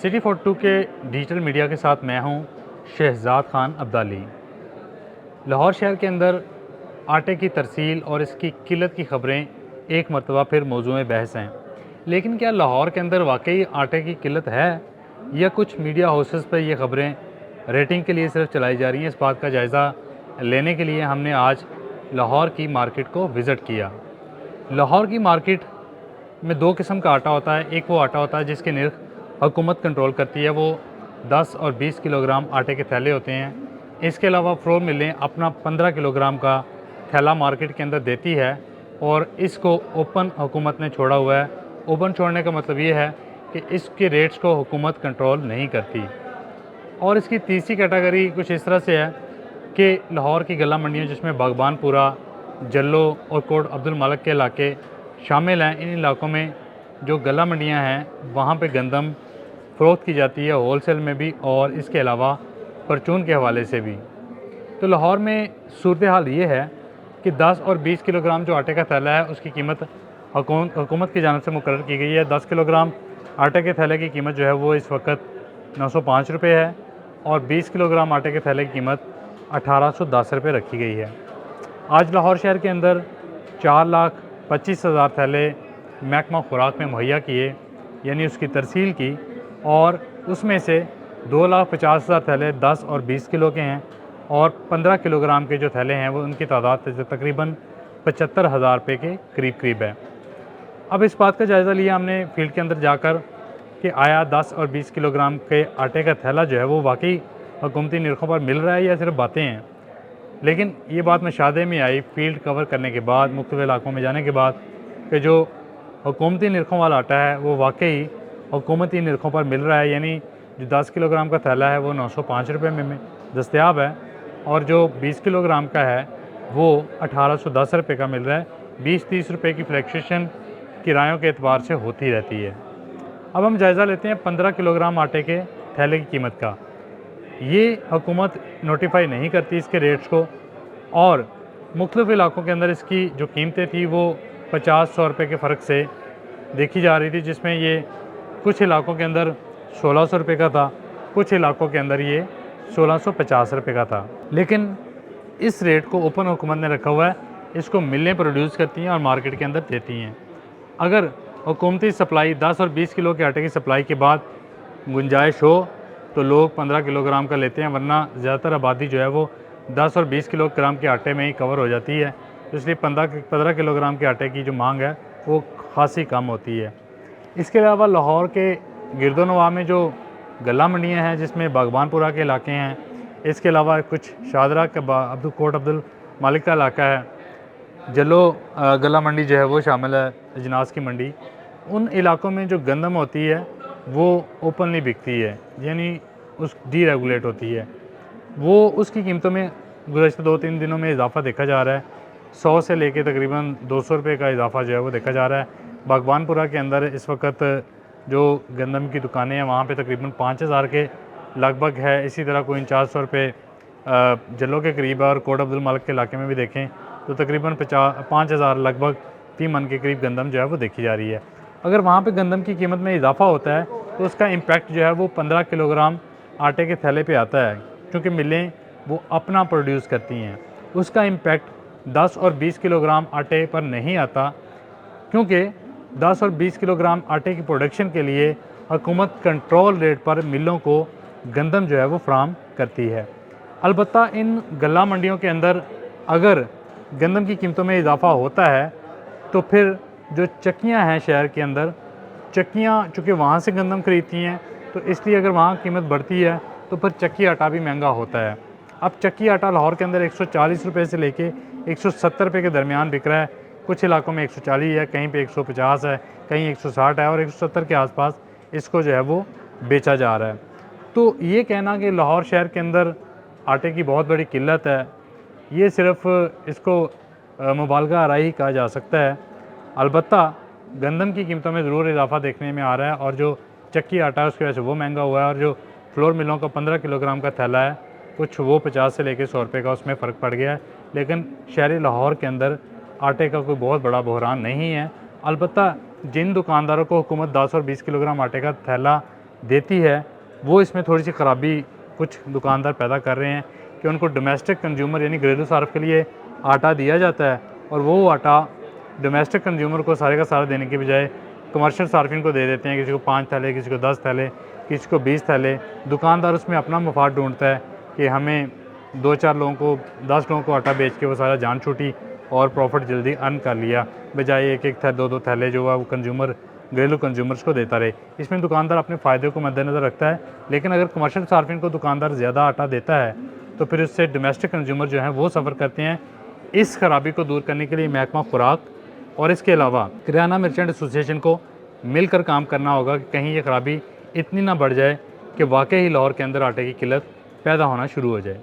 City 42 के digital media के साथ मैं हूं शहजाद खान अब्दाली। लाहौर शहर के अंदर आटे की तरसील और इसकी किल्लत की ख़बरें एक मरतबा फिर मौजूए बहस हैं। लेकिन क्या लाहौर के अंदर वाकई आटे की किल्लत है या कुछ मीडिया हाउसेस पर ये ख़बरें रेटिंग के लिए सिर्फ चलाई जा रही हैं? इस बात का जायज़ा लेने के लिए हमने आज लाहौर की मार्केट को विज़िट किया। लाहौर की मार्केट में दो किस्म का आटा होता है। एक वो आटा होता है जिसकी निर्ख हुकूमत कंट्रोल करती है, वो 10 और 20 किलोग्राम आटे के थैले होते हैं। इसके अलावा फ्लोर मिलें अपना 15 किलोग्राम का थैला मार्केट के अंदर देती है और इसको ओपन हुकूमत ने छोड़ा हुआ है। ओपन छोड़ने का मतलब ये है कि इसके रेट्स को हुकूमत कंट्रोल नहीं करती। और इसकी तीसरी कैटेगरी कुछ इस तरह से है कि लाहौर की गला मंडियाँ जिसमें बागबानपुरा, जल्लो और कोट अब्दुल मालिक के इलाके शामिल हैं, इन इलाकों में जो गला मंडियाँ हैं वहाँ पे गंदम फ़रोख्त की जाती है, होलसेल में भी और इसके अलावा परचून के हवाले से भी। तो लाहौर में सूरत हाल ये है कि 10 और 20 किलोग्राम जो आटे का थैला है उसकी कीमत हुकूमत की जानिब से मुकर्रर की गई है। 10 किलोग्राम आटे के थैले की कीमत जो है वो इस वक्त 905 रुपये है और 20 किलोग्राम आटे के थैले की कीमत 1810 रुपये रखी गई है। आज लाहौर शहर के अंदर 4,25,000 थैले महकमा खुराक में मुहैया किए, यानी उसकी तरसील की, और उसमें से 2,50,000 थैले 10 और 20 किलो के हैं और 15 किलोग्राम के जो थैले हैं वो उनकी तादाद तकरीबन 75,000 रुपये के करीब है। अब इस बात का जायज़ा लिया हमने फील्ड के अंदर जाकर कि आया 10 और 20 किलोग्राम के आटे का थैला जो है वो वाकई हुकूमती निर्खों पर मिल रहा है या सिर्फ बातें हैं। लेकिन ये बात मुशाहदे में आई फील्ड कवर करने के बाद, मुख्तलिफ इलाकों में जाने के बाद, कि जो हुकूमती निर्खों वाला आटा है वो वाकई हुकूमती निर्खों पर मिल रहा है। यानी जो 10 किलोग्राम का थैला है वो 905 रुपये में दस्तयाब है और जो 20 किलोग्राम का है वो 1810 रुपये का मिल रहा है। 20-30 रुपये की फ्लैक्चुएशन किरायों के एतबार से होती रहती है। अब हम जायज़ा लेते हैं 15 किलोग्राम आटे के थैले की कीमत का। ये हुकूमत नोटिफाई नहीं करती इसके रेट्स को और मुख्तलिफ इलाकों के अंदर इसकी जो कीमतें थी वो 50-100 रुपये के फ़र्क से देखी जा रही थी, जिसमें ये कुछ इलाकों के अंदर 1600 रुपये का था, कुछ इलाकों के अंदर ये 1650 रुपये का था। लेकिन इस रेट को ओपन हुकूमत ने रखा हुआ है, इसको मिलें प्रोड्यूस करती हैं और मार्केट के अंदर देती हैं। अगर हुकूमती सप्लाई 10 और 20 किलो के आटे की सप्लाई के बाद गुंजाइश हो तो लोग 15 किलोग्राम का लेते हैं, वरना ज़्यादातर आबादी जो है वो 10 और 20 किलोग्राम के आटे में ही कवर हो जाती है। तो इसलिए 15 किलोग्राम के आटे की जो मांग है वो खासी कम होती है। इसके अलावा लाहौर के गिरदोनवा में जो गला मंडियाँ हैं जिसमें बागबानपुरा के इलाके हैं, इसके अलावा कुछ शादरा के कोट अब्दुल मालिक का इलाका है, जलो गला मंडी जो है वो शामिल है, अजनास की मंडी, उन इलाकों में जो गंदम होती है वो ओपनली बिकती है, यानी उस डीरेगुलेट होती है। वो उसकी कीमतों में गुज़श्ता 2-3 दिनों में इजाफ़ा देखा जा रहा है। 100 से लेके तकरीबन 200 रुपये का इजाफ़ा जो है वो देखा जा रहा है। बागबानपुरा के अंदर इस वक्त जो गंदम की दुकानें हैं वहाँ पे तकरीबन 5,000 के लगभग है। इसी तरह कोई 400 रुपये जल्लों के करीब है और कोट अब्दुल मालिक के इलाके में भी देखें तो तकरीबन 5,000 लगभग फी मन के करीब गंदम जो है वो देखी जा रही है। अगर वहाँ पे गंदम की कीमत में इजाफ़ा होता है तो उसका इम्पैक्ट जो है वो 15 किलोग्राम आटे के थैले पे आता है, क्योंकि मिलें वो अपना प्रोड्यूस करती हैं। उसका इम्पैक्ट 10 और 20 किलोग्राम आटे पर नहीं आता, क्योंकि 10 और 20 किलोग्राम आटे की प्रोडक्शन के लिए हुकूमत कंट्रोल रेट पर मिलों को गंदम जो है वो फ्राहम करती है। अलबत्ता इन गला मंडियों के अंदर अगर गंदम की कीमतों में इजाफ़ा होता है तो फिर जो चक्कियाँ हैं शहर के अंदर, चक्कियाँ चूँकि वहाँ से गंदम खरीदती हैं तो इसलिए अगर वहाँ कीमत बढ़ती है तो फिर चक्की आटा भी महंगा होता है। अब चक्की आटा लाहौर के अंदर 140 रुपये से लेके 170 रुपये के दरमियान बिक रहा है। कुछ इलाकों में 140 है, कहीं पे 150 है, कहीं 160 है और 170 के आसपास इसको जो है वो बेचा जा रहा है। तो ये कहना कि लाहौर शहर के अंदर आटे की बहुत बड़ी किल्लत है, ये सिर्फ इसको मुबालगा आराई ही कहा जा सकता है। अलबत्ता गंदम की कीमतों में ज़रूर इजाफ़ा देखने में आ रहा है और जो चक्की आटा है उसकी वजह से वो महंगा हुआ है और जो फ्लोर मिलों का 15 किलोग्राम का थैला है कुछ वो 50 से लेकर 100 रुपये का उसमें फ़र्क पड़ गया है। लेकिन शहरी लाहौर के अंदर आटे का कोई बहुत बड़ा बहरान नहीं है। अलबत्ता जिन दुकानदारों को हुकूमत 10 और 20 किलोग्राम आटे का थैला देती है वो इसमें थोड़ी सी ख़राबी कुछ दुकानदार पैदा कर रहे हैं कि उनको डोमेस्टिक कंज्यूमर यानी घरेलू सार्फ के लिए आटा दिया जाता है और वो आटा डोमेस्टिक कंज्यूमर को सारे का सारा देने के बजाय कमर्शियल सार्फिन को दे देते हैं। किसी को 5 थैले, किसी को 10 थैले, किसी को 20 थैले। दुकानदार उसमें अपना मुफाद ढूंढता है कि हमें 2-4 लोगों को, 10 लोगों को आटा बेच के वो सारा जान छूटी और प्रॉफिट जल्दी अर्न कर लिया, बजाय एक एक 2-2 थैले जो है वो कंज्यूमर, घरेलू कंज्यूमर्स को देता रहे। इसमें दुकानदार अपने फ़ायदे को मद्देनज़र रखता है, लेकिन अगर कमर्शियल सार्फिन को दुकानदार ज़्यादा आटा देता है तो फिर उससे डोमेस्टिक कंज्यूमर जो हैं वो सफ़र करते हैं। इस खराबी को दूर करने के लिए महकमा खुराक और इसके अलावा किराना मर्चेंट एसोसिएशन को मिलकर काम करना होगा कि कहीं ये खराबी इतनी ना बढ़ जाए कि वाकई ही लाहौर के अंदर आटे की किल्लत पैदा होना शुरू हो जाए।